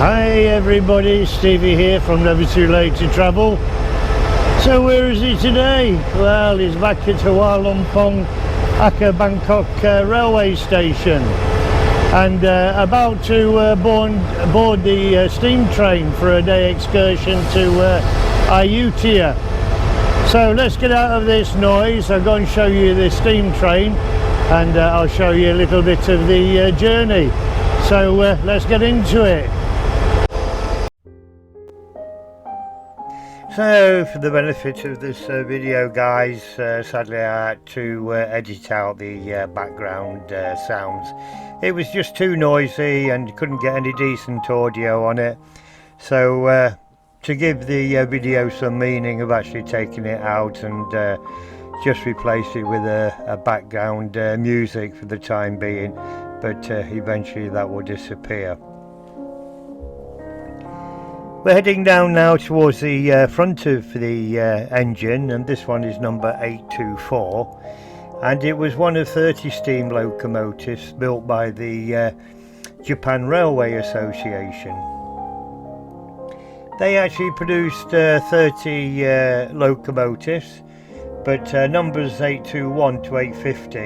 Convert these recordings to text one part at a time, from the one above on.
Hi everybody, Stevie here from Never Too Late to Travel. So where is he today? Well, he's back at Mongkhon, Bangkok railway station, and about to board the steam train for a day excursion to Ayutthaya. So let's get out of this noise. I'll go and show you the steam train, and I'll show you a little bit of the journey. So let's get into it. So for the benefit of this video, guys, sadly I had to edit out the background sounds. It was just too noisy and couldn't get any decent audio on it. So to give the video some meaning, I've actually taken it out and just replaced it with a background music for the time being, but eventually that will disappear. We're heading down now towards the front of the engine, and this one is number 824, and it was one of 30 steam locomotives built by the Japan Railway Association. They actually produced 30 locomotives, but numbers 821 to 850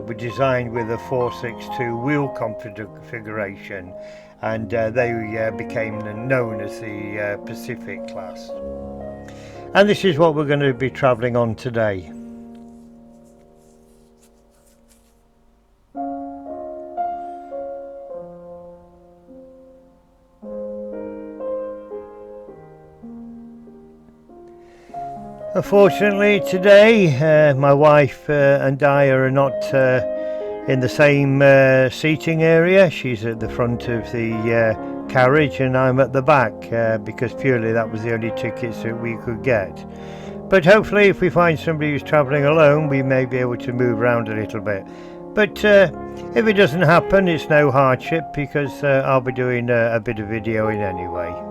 were designed with a 462 wheel configuration, and they became known as the Pacific class. And this is what we're going to be travelling on today. Unfortunately today my wife and I are not in the same seating area. She's at the front of the carriage and I'm at the back, because purely that was the only tickets that we could get. But hopefully if we find somebody who's travelling alone, we may be able to move around a little bit. But if it doesn't happen, it's no hardship, because I'll be doing a bit of videoing anyway.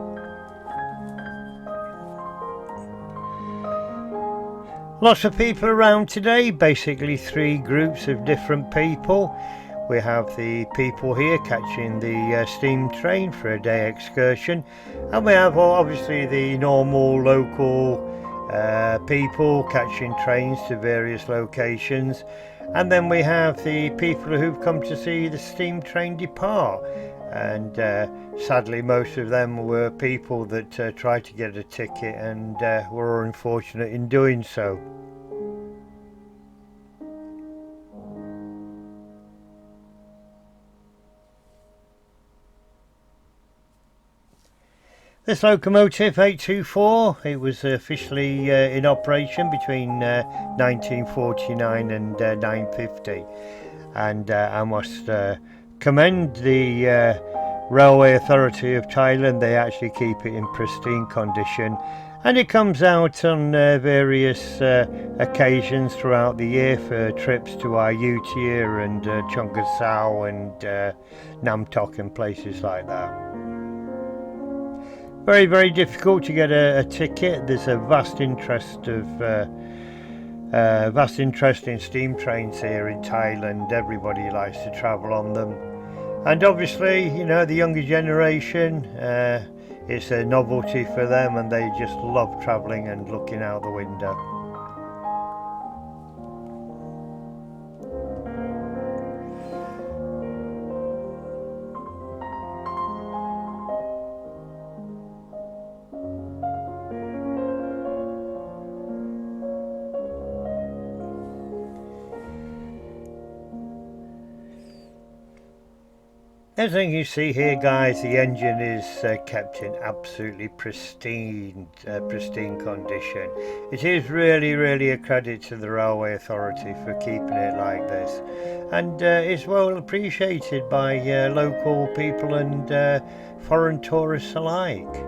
Lots of people around today, basically three groups of different people. We have the people here catching the steam train for a day excursion, and we have obviously the normal local people catching trains to various locations, and then we have the people who've come to see the steam train depart. And sadly most of them were people that tried to get a ticket and were unfortunate in doing so. This locomotive 824, it was officially in operation between 1949 and 1950, and I must commend the Railway Authority of Thailand. They actually keep it in pristine condition, and it comes out on various occasions throughout the year for trips to Ayutthaya and Sao and Nam Tok and places like that. Very, very difficult to get a ticket. There's a vast interest in steam trains here in Thailand. Everybody likes to travel on them, and obviously, you know, the younger generation, it's a novelty for them, and they just love travelling and looking out the window. Everything you see here, guys, the engine is kept in absolutely pristine condition. It is really a credit to the Railway Authority for keeping it like this, and it's well appreciated by local people and foreign tourists alike.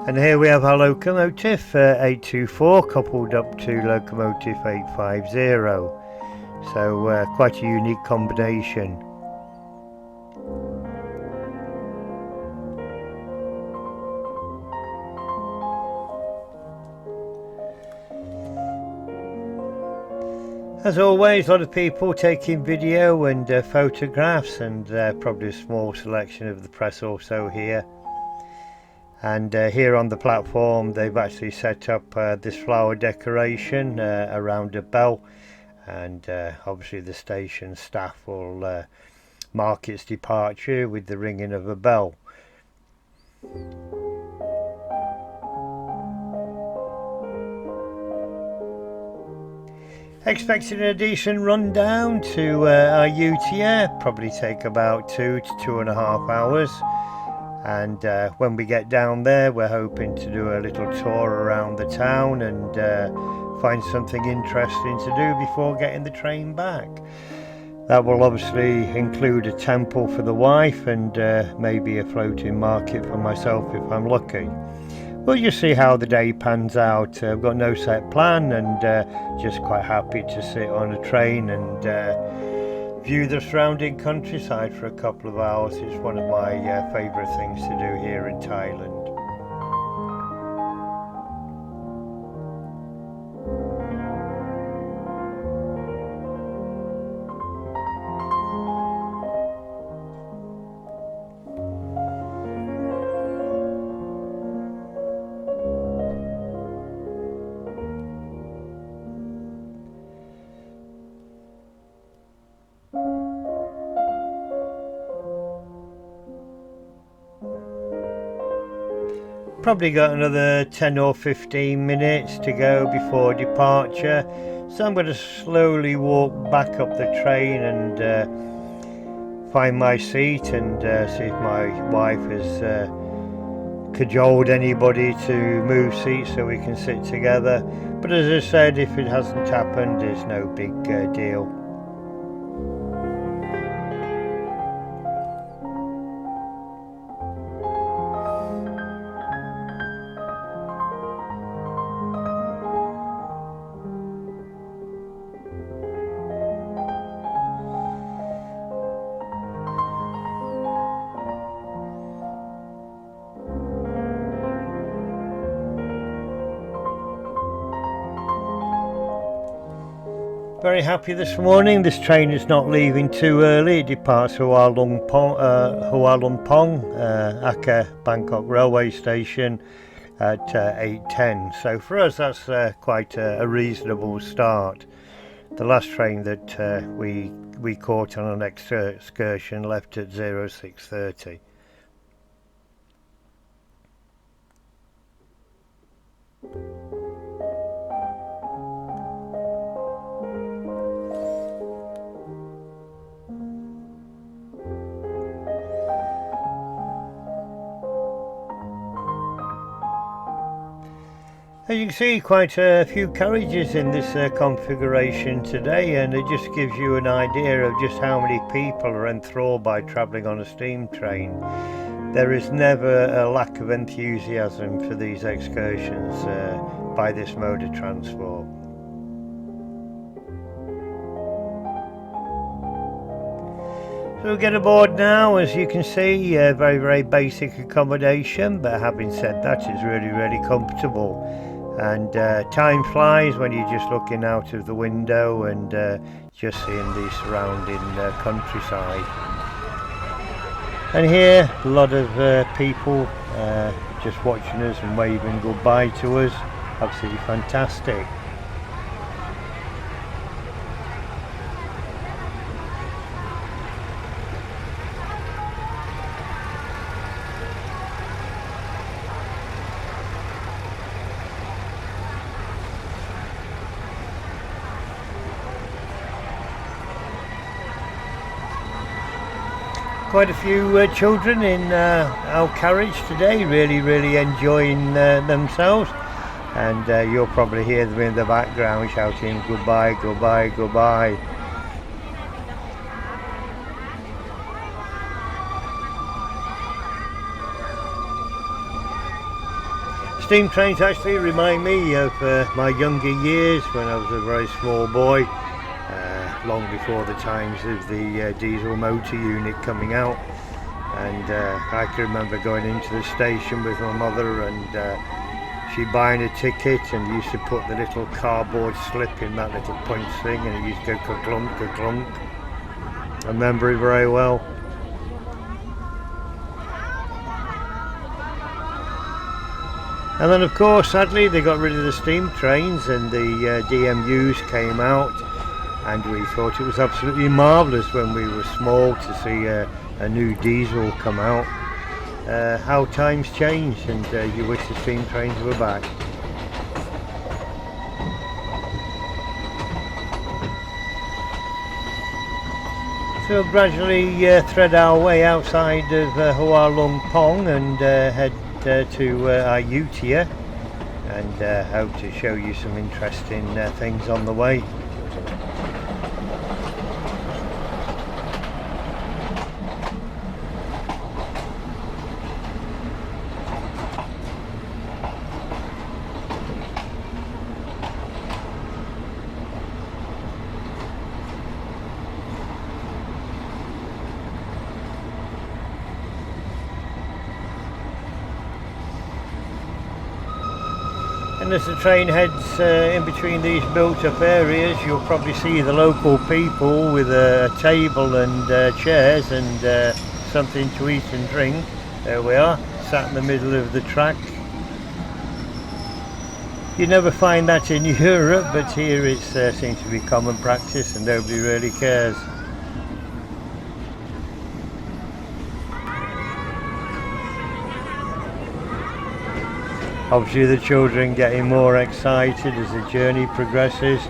And here we have our locomotive 824 coupled up to locomotive 850. So quite a unique combination. As always, a lot of people taking video and photographs, and probably a small selection of the press also here. And here on the platform they've actually set up this flower decoration around a bell, and obviously the station staff will mark its departure with the ringing of a bell. Expecting a decent run down to Ayutthaya, probably take about 2 to 2.5 hours. And when we get down there, we're hoping to do a little tour around the town and find something interesting to do before getting the train back. That will obviously include a temple for the wife and maybe a floating market for myself if I'm lucky. We'll just see how the day pans out. I've got no set plan, and just quite happy to sit on a train and view the surrounding countryside for a couple of hours. It's one of my favourite things to do here in Thailand. Probably got another 10 or 15 minutes to go before departure, so I'm going to slowly walk back up the train and find my seat and see if my wife has cajoled anybody to move seats so we can sit together. But as I said, if it hasn't happened, it's no big deal. Very happy this morning. This train is not leaving too early. It departs Hua Lumpong, Aka Bangkok railway station at 8:10. So for us that's quite a reasonable start. The last train that we caught on an excursion left at 06:30. As you can see, quite a few carriages in this configuration today, and it just gives you an idea of just how many people are enthralled by travelling on a steam train. There is never a lack of enthusiasm for these excursions by this mode of transport. So we'll get aboard now. As you can see, very basic accommodation, but having said that, it's really comfortable. And time flies when you're just looking out of the window and just seeing the surrounding countryside. And here a lot of people just watching us and waving goodbye to us. Absolutely fantastic. Quite a few children in our carriage today, really enjoying themselves, and you'll probably hear them in the background shouting goodbye. Steam trains actually remind me of my younger years when I was a very small boy. long before the times of the diesel motor unit coming out. And I can remember going into the station with my mother, and she buying a ticket, and used to put the little cardboard slip in that little punch thing, and it used to go ka-clunk, ka-clunk. I remember it very well. And then of course, sadly, they got rid of the steam trains, and the DMUs came out, and we thought it was absolutely marvellous when we were small to see a new diesel come out. How times changed, and you wish the steam trains were back. So we'll gradually thread our way outside of Mongkhon and head to Ayutthaya, and hope to show you some interesting things on the way. And as the train heads in between these built-up areas, you'll probably see the local people with a table and chairs and something to eat and drink. There we are, sat in the middle of the track. You never find that in Europe, but here it seems to be common practice, and nobody really cares. Obviously the children getting more excited as the journey progresses.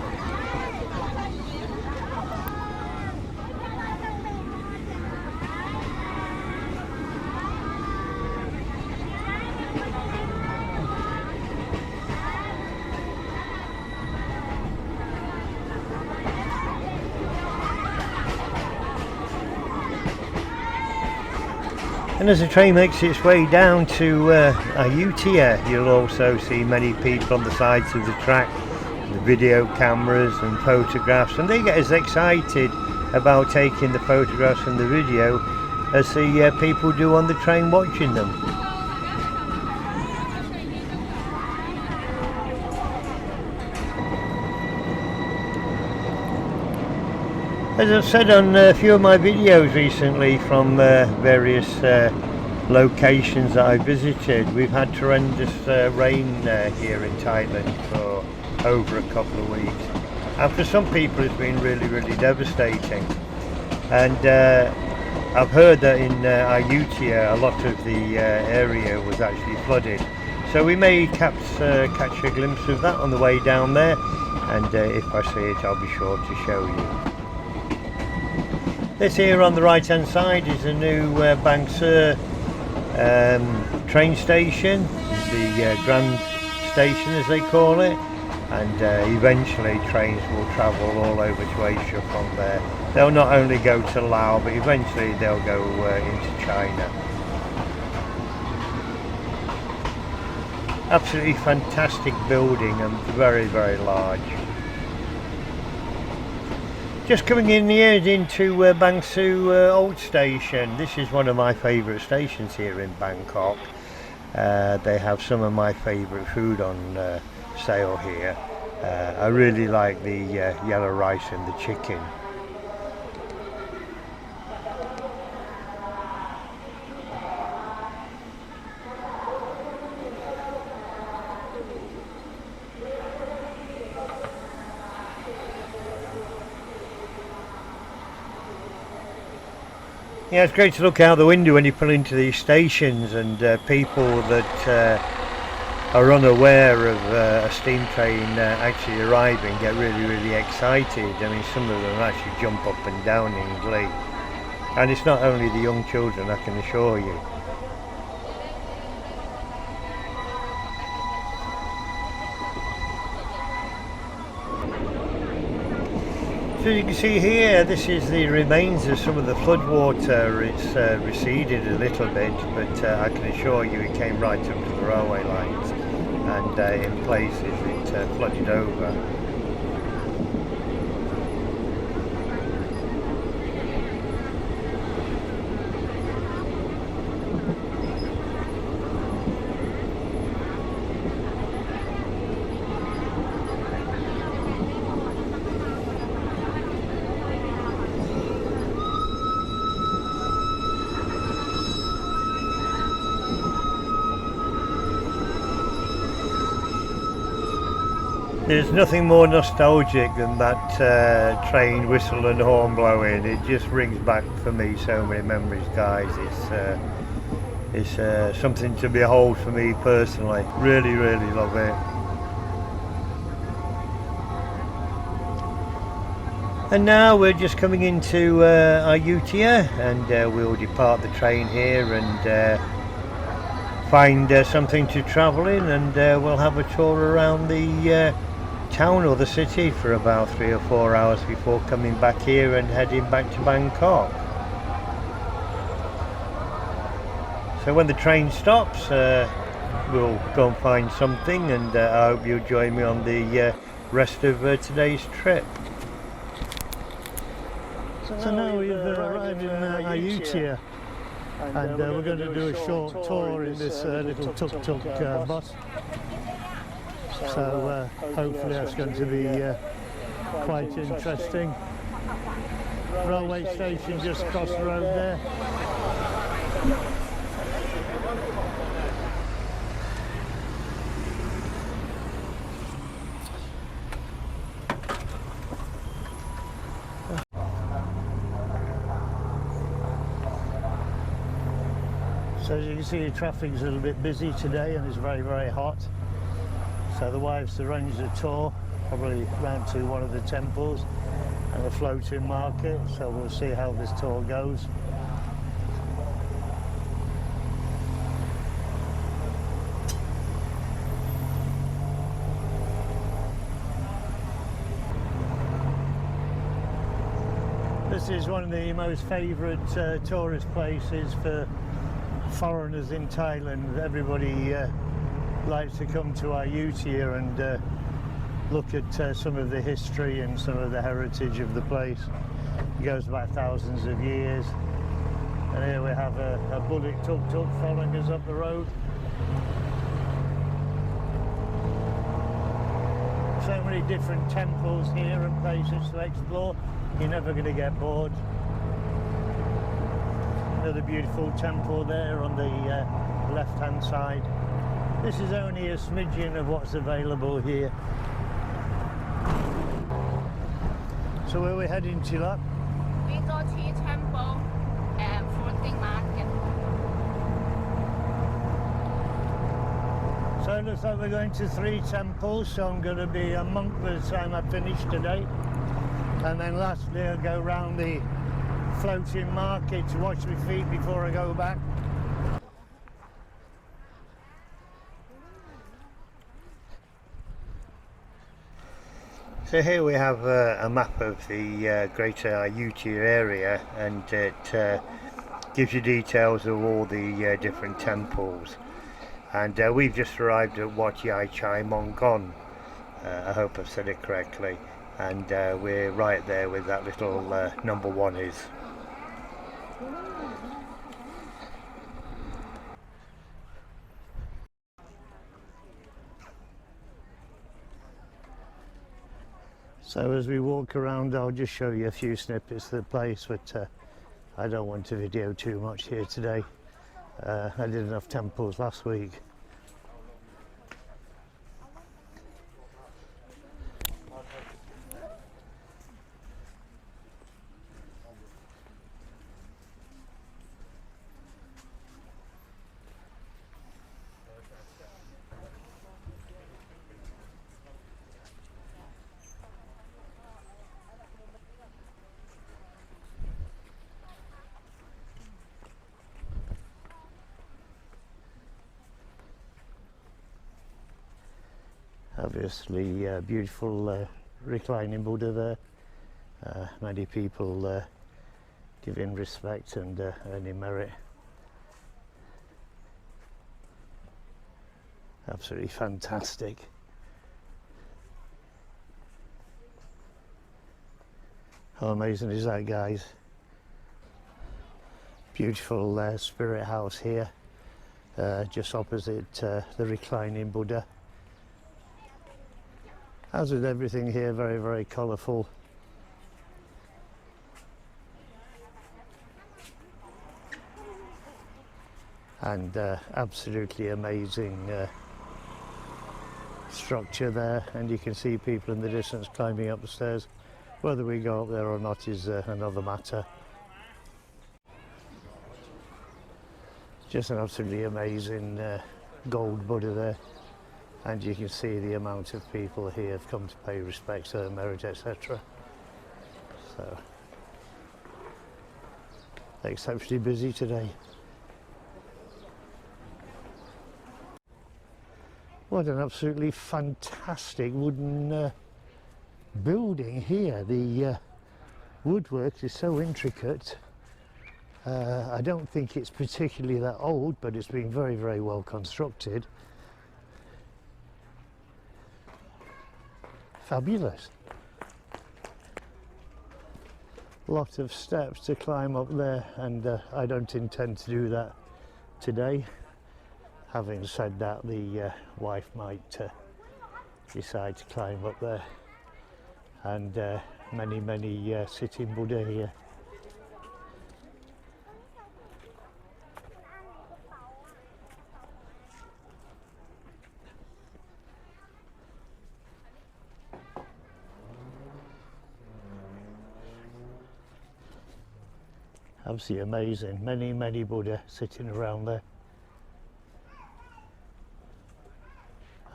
And as the train makes its way down to Ayutthaya, you'll also see many people on the sides of the track, the video cameras and photographs, and they get as excited about taking the photographs and the video as the people do on the train watching them. As I've said on a few of my videos recently from various locations that I visited, we've had tremendous rain here in Thailand for over a couple of weeks. And for some people it's been really devastating. And I've heard that in Ayutthaya a lot of the area was actually flooded. So we may catch a glimpse of that on the way down there, and if I see it I'll be sure to show you. This here on the right hand side is a new Bangkok train station, the Grand Station as they call it, and eventually trains will travel all over to Asia from there. They'll not only go to Laos, but eventually they'll go into China. Absolutely fantastic building and very large. Just coming in here into Bangkok Old Station. This is one of my favourite stations here in Bangkok. They have some of my favourite food on sale here. I really like the yellow rice and the chicken. Yeah, it's great to look out the window when you pull into these stations, and people that are unaware of a steam train actually arriving get really excited. I mean, some of them actually jump up and down in glee. And it's not only the young children, I can assure you. So you can see here, this is the remains of some of the floodwater. It's receded a little bit, but I can assure you it came right up to the railway lines, and in places it flooded over. There's nothing more nostalgic than that train whistle and horn blowing. It just brings back for me so many memories, guys. It's something to behold for me personally. Really, really love it. And now we're just coming into Ayutthaya, and we'll depart the train here and find something to travel in, and we'll have a tour around the town or the city for about 3 or 4 hours before coming back here and heading back to Bangkok. So when the train stops, we'll go and find something, and I hope you'll join me on the rest of today's trip. So now we've arrived in Ayutthaya, and we're going to do a short tour in this little tuk-tuk bus. So hopefully that's going to be quite interesting. Railway station just across the road there. So as you can see, the traffic's a little bit busy today and it's very, very hot. So the wife's arranged a tour, probably round to one of the temples and a floating market. So we'll see how this tour goes. This is one of the most favourite tourist places for foreigners in Thailand. Everybody likes to come to Ayutthaya and look at some of the history and some of the heritage of the place. It goes back thousands of years. And here we have a bullock tuk-tuk following us up the road. So many different temples here and places to explore. You're never going to get bored. Another beautiful temple there on the left-hand side. This is only a smidgen of what's available here. So where are we heading to, love? We go to temple and floating market. So it looks like we're going to 3 temples, so I'm going to be a monk by the time I finish today. And then lastly I'll go round the floating market to wash my feet before I go back. So here we have a map of the greater Ayutthaya area, and it gives you details of all the different temples. And we've just arrived at Wat Yai Chai Mongkhon. I hope I've said it correctly. And we're right there with that little number 1 is. So as we walk around, I'll just show you a few snippets of the place, but I don't want to video too much here today. I did enough temples last week. Obviously beautiful reclining Buddha there. Many people giving respect and earning merit. Absolutely fantastic. How amazing is that, guys? Beautiful spirit house here, just opposite the reclining Buddha. As with everything here, very, very colourful. And absolutely amazing structure there, and you can see people in the distance climbing up the stairs. Whether we go up there or not is another matter. Just an absolutely amazing gold Buddha there, and you can see the amount of people here have come to pay respects to merit, etc. So exceptionally busy today. What an absolutely fantastic wooden building here. The woodwork is so intricate. I don't think it's particularly that old, but it's been very, very well constructed. Fabulous. Lot of steps to climb up there, and I don't intend to do that today. Having said that, the wife might decide to climb up there, and many sitting Buddha here. Absolutely amazing. Many Buddha sitting around there.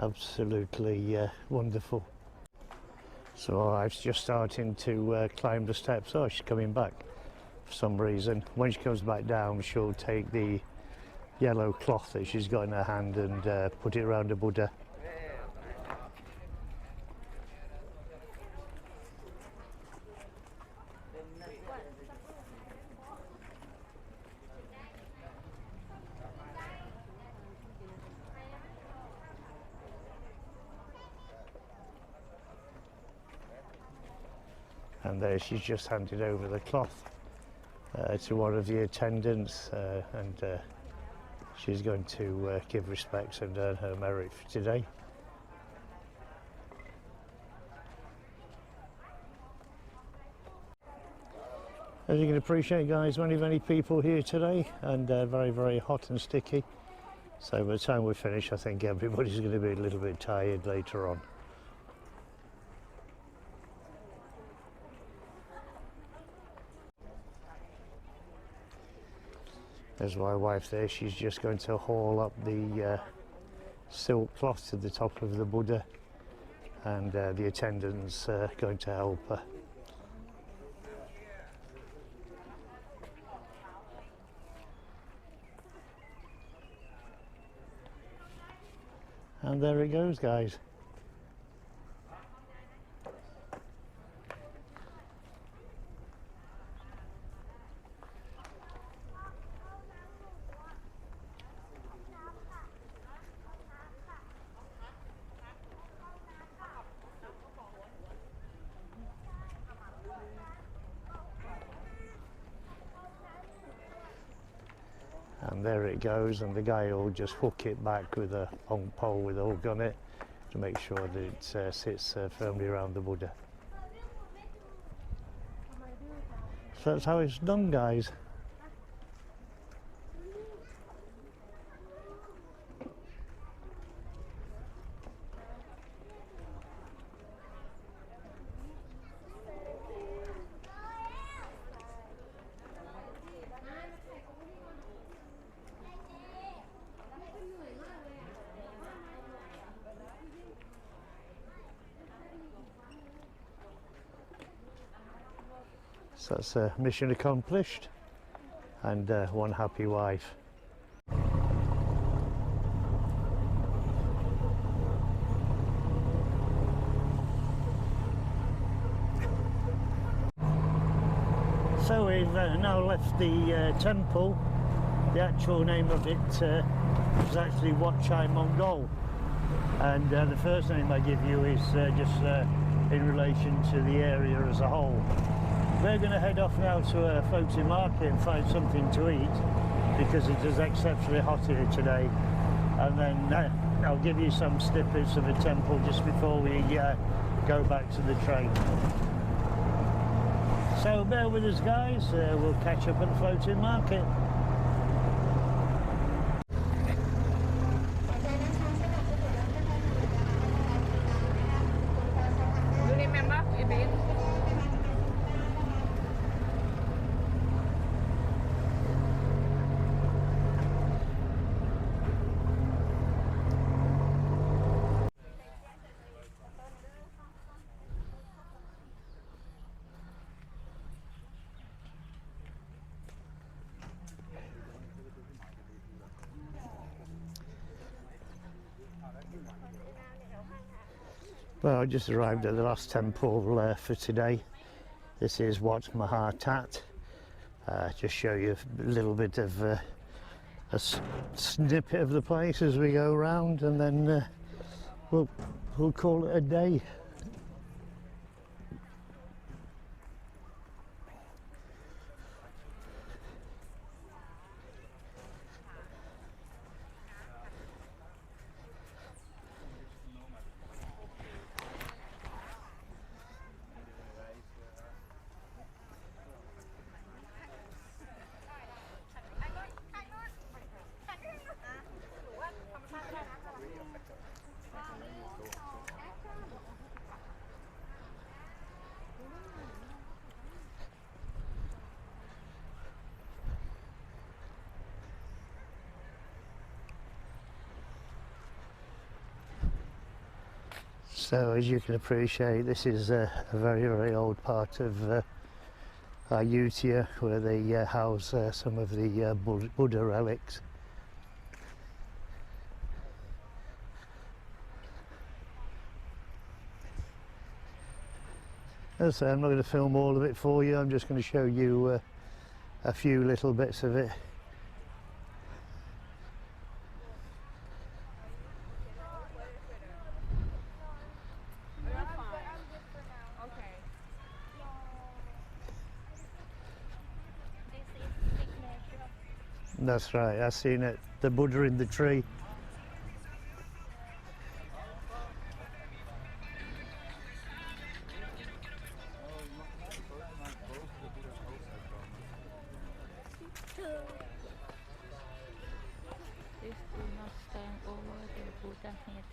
Absolutely wonderful. So our wife's just starting to climb the steps. Oh, she's coming back for some reason. When she comes back down, she'll take the yellow cloth that she's got in her hand and put it around the Buddha. And there she's just handed over the cloth to one of the attendants, and she's going to give respects and earn her merit for today. As you can appreciate, guys, many people here today, and very hot and sticky. So by the time we finish, I think everybody's going to be a little bit tired later on. There's my wife there. She's just going to haul up the silk cloth to the top of the Buddha, and the attendant's going to help her. And there it goes, guys. And there it goes, and the guy will just hook it back with a long pole with a hook on it to make sure that it sits firmly around the Buddha. So that's how it's done, guys. So that's a mission accomplished, and one happy wife. So we've now left the temple. The actual name of it is actually Wat Chai Mongol, and the first name I give you is just in relation to the area as a whole. We're going to head off now to a floating market and find something to eat, because it is exceptionally hot here today, and then I'll give you some snippets of the temple just before we go back to the train. So bear with us, guys, we'll catch up at the floating market. Well, I just arrived at the last temple for today. This is Wat Mahathat. Just show you a little bit of a snippet of the place as we go around, and then we'll call it a day. So as you can appreciate, this is a very, very old part of Ayutthaya, where they house some of the Buddha relics. As I say, I'm not going to film all of it for you, I'm just going to show you a few little bits of it. That's right, I've seen it, the Buddha in the tree. Please do not stand over the Buddha head.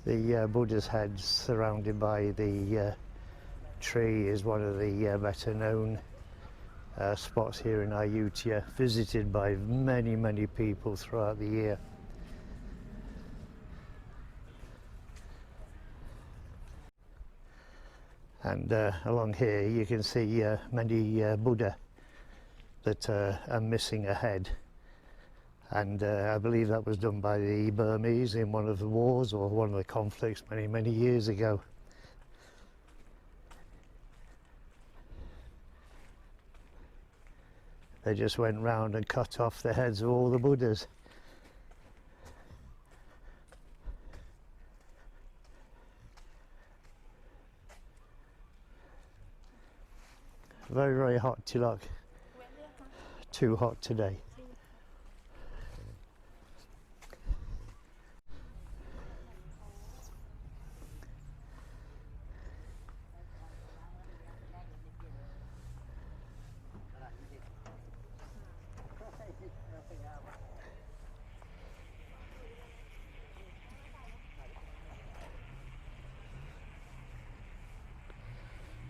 The Buddha's head surrounded by the tree is one of the better known spots here in Ayutthaya, visited by many, many people throughout the year. And along here you can see many Buddha that are missing a head. And I believe that was done by the Burmese in one of the wars or one of the conflicts many, many years ago. They just went round and cut off the heads of all the Buddhas. Very, very hot, Tilak. Too hot today.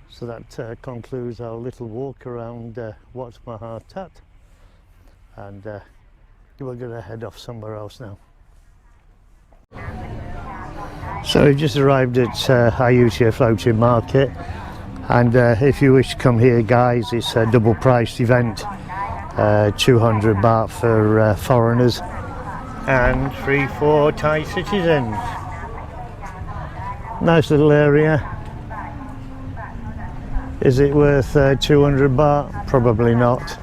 So that concludes our little walk around Wat Mahathat, and we're going to head off somewhere else now. So we've just arrived at Ayutthaya Floating Market, and if you wish to come here, guys, it's a double priced event, 200 baht for foreigners and free for Thai citizens. Nice little area. Is it worth 200 baht? Probably not.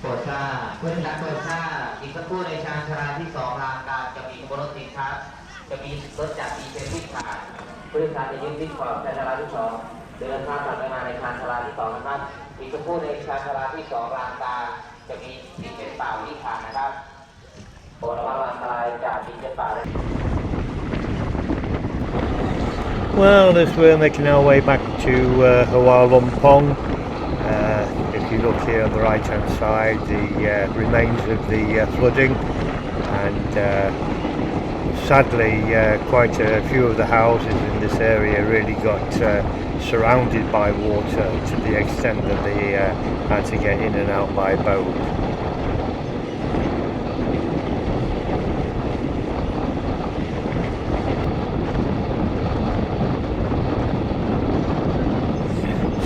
โปรดทราบผู้โดยสารโปรดทราบอีกสักครู่ในชานชาลาที่2รางการจะมีขบวนรถติดครับจะมีรถจากดีเซลวิ่งผ่านผู้โดยสารจะยืนวิ่งขอบชานชาลาที่2เดินทางกลับไปมาในชานชาลาที่2นะครับอีกสักครู่ในชานชาลาที่2รางการจะมีดีเซลเปล่าวิ่งผ่านนะครับโปรดระวังอันตรายจากดีเซลเปล่า Well, as we're making our way back to Mongkhon, if you look here on the right hand side, the remains of the flooding, and sadly quite a few of the houses in this area really got surrounded by water to the extent that they had to get in and out by boat.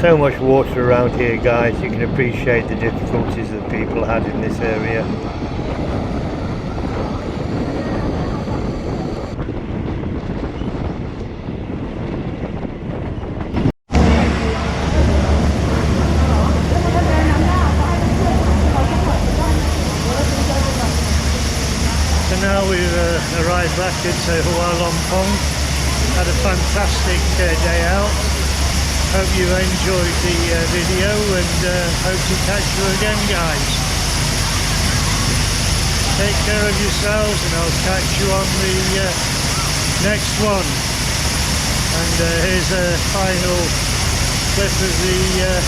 So much water around here, guys. You can appreciate the difficulties that people had in this area. So now we've arrived back at Mongkhon. Had a fantastic day out. Hope you enjoyed the video, and hope to catch you again, guys. Take care of yourselves, and I'll catch you on the next one. And here's a final clip of the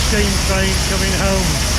steam train coming home.